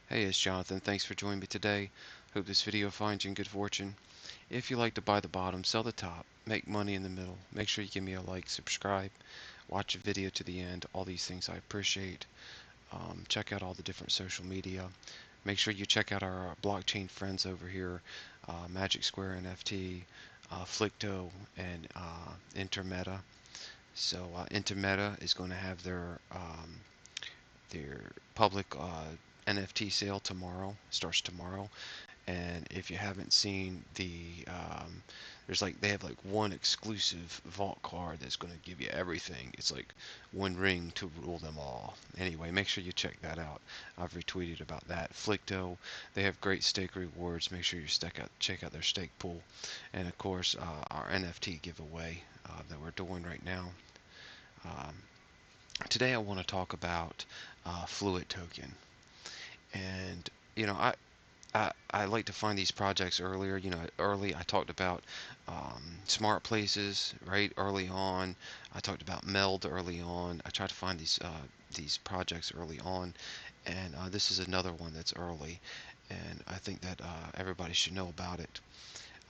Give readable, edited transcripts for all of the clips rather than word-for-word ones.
Hey, it's Jonathan. Thanks for joining me today. Hope this video finds you in good fortune. If you like to buy the bottom, sell the top, make money in the middle, make sure you give me a like, subscribe, watch a video to the end. All these things I appreciate. Check out all the different social media. Make sure you check out our blockchain friends over here, Magic Square NFT, Flicto, and Intermeta. So Intermeta is going to have their public NFT sale tomorrow. Starts tomorrow. And if you haven't seen there's like they have like one exclusive vault card that's going to give you everything. It's like one ring to rule them all. Anyway, make sure you check that out. I've retweeted about that. Flicto, they have great stake rewards. Make sure you check out their stake pool, and of course our NFT giveaway that we're doing right now. Um, Today I want to talk about Fluid token, and you know I like to find these projects earlier. Early I talked about smart places, right? Early on, I talked about MELD early on. I try to find these projects early on, and this is another one that's early, and I think that everybody should know about it.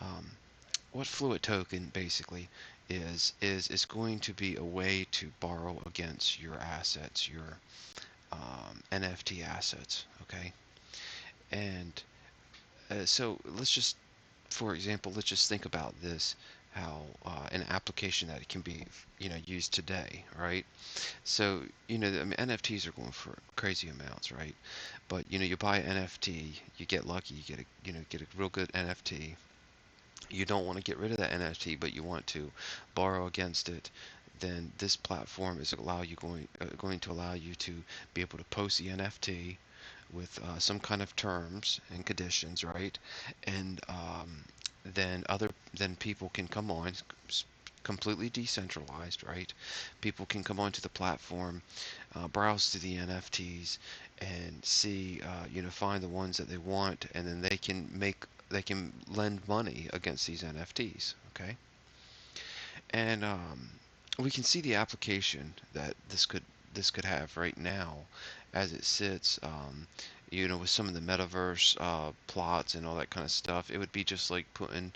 Um, what Fluid token basically is it's going to be a way to borrow against your assets, your NFT assets. Okay, and so let's just, for example, let's just think about this, how an application that it can be, used today, right? So, I mean, NFTs are going for crazy amounts, right? But, you buy an NFT, you get lucky, you get get a real good NFT. You don't want to get rid of that NFT, but you want to borrow against it. Then this platform is going to allow you to be able to post the NFT with some kind of terms and conditions, right? And then people can come on, completely decentralized, right? People can come onto the platform, browse through the NFTs, and see, find the ones that they want, and then they can lend money against these NFTs, okay? And we can see the application that this could have right now as it sits. With some of the metaverse plots and all that kind of stuff, it would be just like putting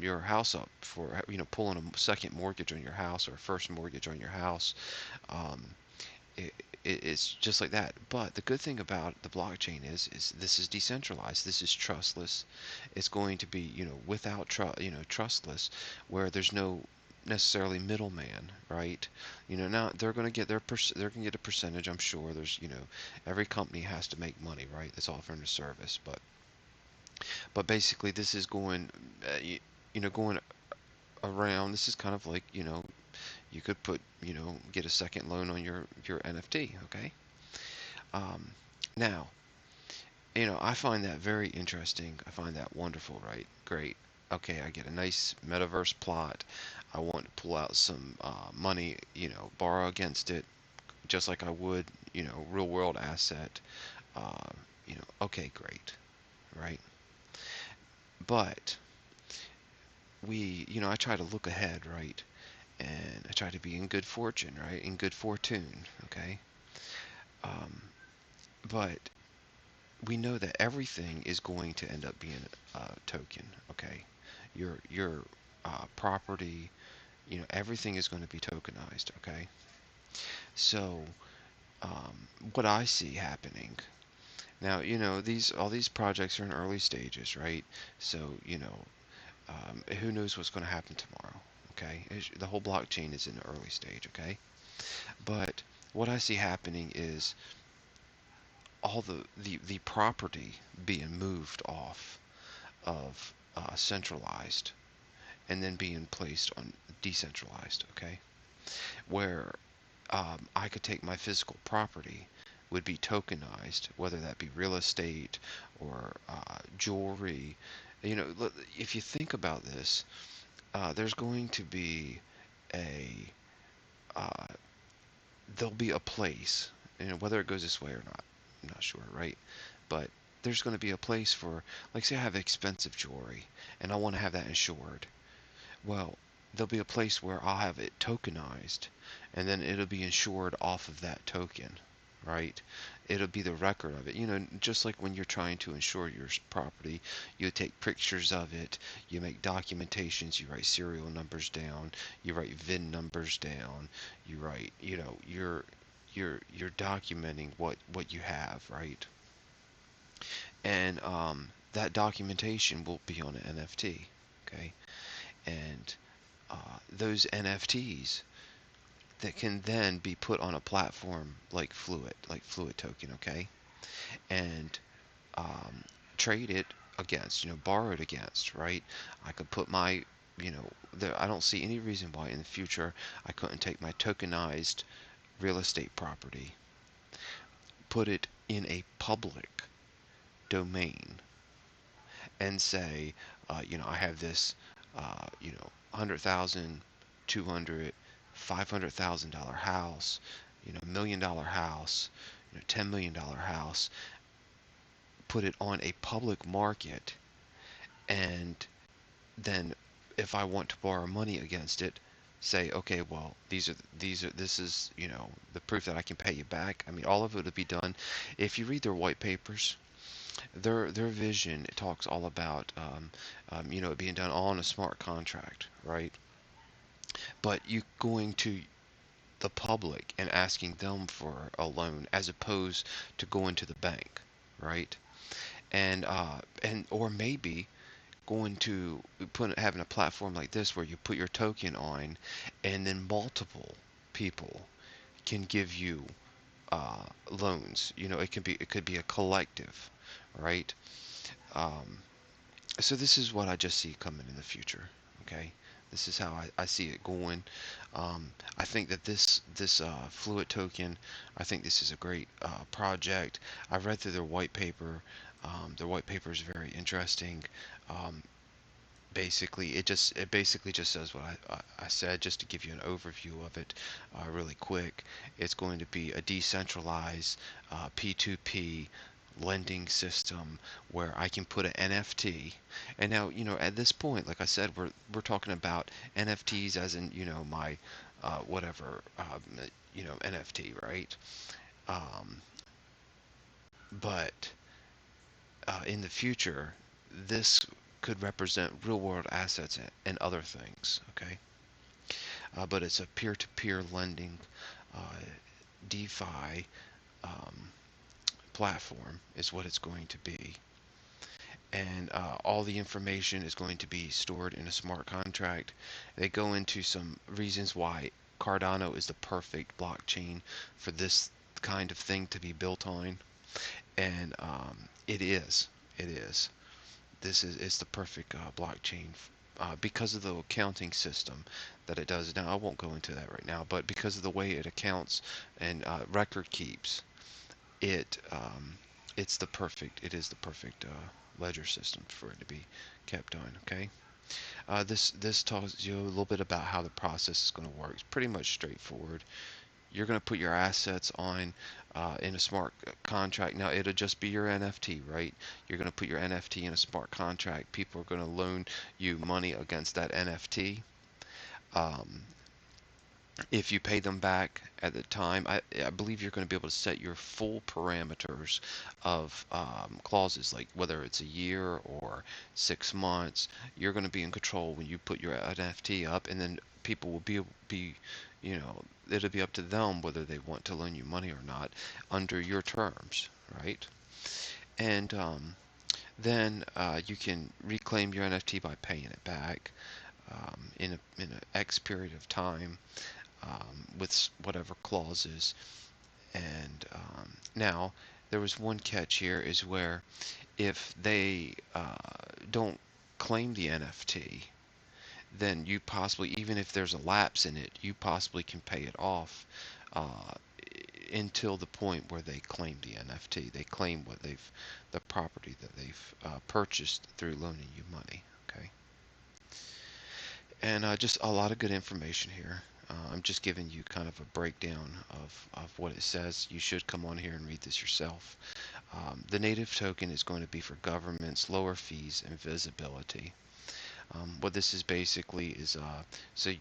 your house up for, pulling a second mortgage on your house or a first mortgage on your house. Um, it's just like that. But the good thing about the blockchain is this is decentralized. This is trustless. It's going to be, without trustless, where there's no necessarily middleman, right? Now they're going to get a percentage. I'm sure there's, every company has to make money, right? That's offering a service, but basically this is going, going around. This is kind of like, you could get a second loan on your NFT, okay? Um, Now, I find that very interesting. I find that wonderful, right? Great. Okay, I get a nice metaverse plot. I want to pull out some money, borrow against it, just like I would, real world asset. Okay, great, right? But I try to look ahead, right? And I try to be in good fortune, right? In good fortune, okay? Um, but we know that everything is going to end up being a token, okay? Your property, everything is going to be tokenized, okay? So what I see happening now, these all these projects are in early stages, right? So who knows what's going to happen tomorrow, okay? The whole blockchain is in the early stage, okay? But what I see happening is all the property being moved off of centralized and then being placed on decentralized, okay? Where I could take my physical property, would be tokenized, whether that be real estate or jewelry. If you think about this, there's going to be a uh, there'll be a place, whether it goes this way or not, I'm not sure, right? But there's going to be a place for, like, say I have expensive jewelry and I want to have that insured. Well, there'll be a place where I'll have it tokenized, and then it'll be insured off of that token, right? It'll be the record of it. You know, just like when you're trying to insure your property, you take pictures of it, you make documentations, you write serial numbers down, you write VIN numbers down, you write, you know, you're documenting what you have, right? And that documentation will be on an NFT, okay? And those NFTs that can then be put on a platform like Fluid Token, okay? And um, trade it against, you know, borrow it against, right? I could put my, you know, I don't see any reason why in the future I couldn't take my tokenized real estate property, put it in a public domain, and say, you know, I have this, you know, 100,000, 200, $500,000 house, you know, $1 million house, you know, $10 million house, put it on a public market, and then if I want to borrow money against it, say, okay, well, this is, you know, the proof that I can pay you back. I mean, all of it would be done. If you read their white papers, their vision, it talks all about, you know, it being done all in a smart contract, right? But you going to the public and asking them for a loan as opposed to going to the bank, right? And or maybe going to having a platform like this where you put your token on, and then multiple people can give you loans. You know, it could be a collective, right? Um, so this is what I just see coming in the future. Okay, this is how I see it going. I think that this Fluid token, I think this is a great project. I read through their white paper. Their white paper is very interesting. Um, it basically just says what I said, just to give you an overview of it really quick. It's going to be a decentralized P2P lending system where I can put an NFT. And now, you know, at this point, like I said, we're talking about NFTs as in, you know, my whatever, you know, NFT, right? Um, but in the future, this could represent real world assets and other things, okay? But it's a peer to peer lending uh, DeFi um, platform, is what it's going to be. And all the information is going to be stored in a smart contract. They go into some reasons why Cardano is the perfect blockchain for this kind of thing to be built on. And it is. It is. This is it's the perfect blockchain because of the accounting system that it does. Now, I won't go into that right now, but because of the way it accounts and record keeps, it it is the perfect ledger system for it to be kept on. Okay. This tells you a little bit about how the process is going to work. It's pretty much straightforward. You're going to put your assets on in a smart contract. Now, it'll just be your NFT, right? You're going to put your NFT in a smart contract. People are going to loan you money against that NFT. Um, if you pay them back at the time, I believe you're going to be able to set your full parameters of clauses, like whether it's a year or 6 months. You're going to be in control when you put your NFT up, and then people will be, you know, it'll be up to them whether they want to loan you money or not under your terms, right? And then you can reclaim your NFT by paying it back in an X period of time with whatever clauses. And now there was one catch here is where if they don't claim the NFT, then you possibly, even if there's a lapse in it, you possibly can pay it off uh, until the point where they claim the NFT. They claim the property that they've purchased through loaning you money. Okay. And just a lot of good information here. I'm just giving you kind of a breakdown of what it says. You should come on here and read this yourself. The native token is going to be for governments, lower fees, and visibility. What this is basically is so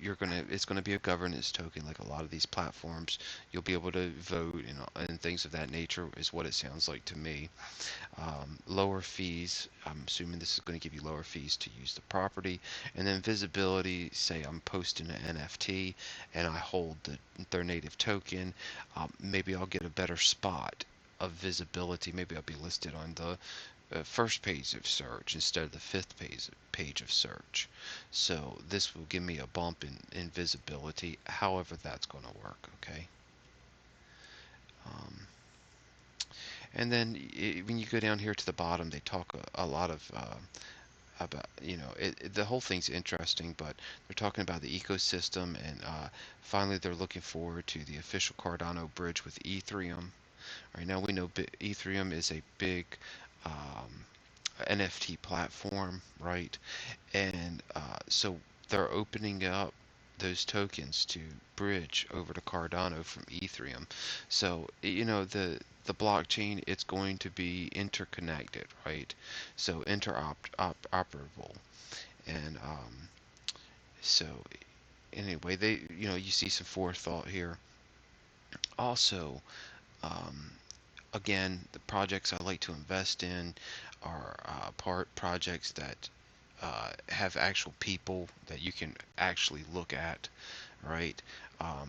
it's gonna be a governance token like a lot of these platforms. You'll be able to vote and things of that nature is what it sounds like to me. Lower fees, I'm assuming this is going to give you lower fees to use the property. And then visibility, say I'm posting an NFT and I hold their native token, maybe I'll get a better spot of visibility. Maybe I'll be listed on the first page of search instead of the fifth page of search. So this will give me a bump in visibility, however that's going to work, okay? Um, and then when you go down here to the bottom, they talk a lot of about, the whole thing's interesting, but they're talking about the ecosystem, and finally they're looking forward to the official Cardano bridge with Ethereum. Right now we know Ethereum is a big um, NFT platform, right? And so they're opening up those tokens to bridge over to Cardano from Ethereum. So, the blockchain, it's going to be interconnected, right? So interoperable. And so anyway, you see some forethought here. Also, um, again, the projects I like to invest in are projects that have actual people that you can actually look at, right?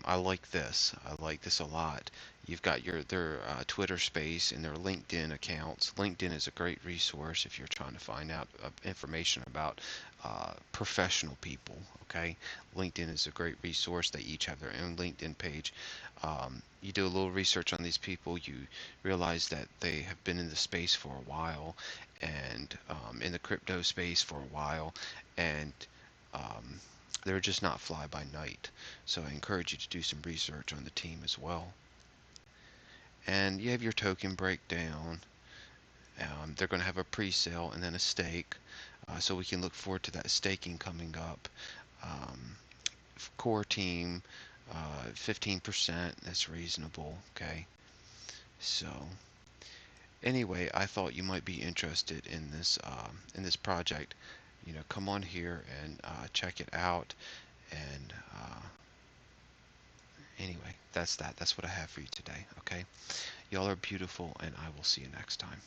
I like this. I like this a lot. You've got their Twitter space and their LinkedIn accounts. LinkedIn is a great resource if you're trying to find out information about professional people. Okay, LinkedIn is a great resource. They each have their own LinkedIn page. You do a little research on these people, you realize that they have been in the space for a while, and in the crypto space for a while, and um, they're just not fly by night. So I encourage you to do some research on the team as well. And you have your token breakdown. They're going to have a pre-sale and then a stake. So we can look forward to that staking coming up. Um, Core team, 15%. That's reasonable. Okay. So anyway, I thought you might be interested in this project. Come on here and check it out. And anyway, that's that. That's what I have for you today. Okay. Y'all are beautiful, and I will see you next time.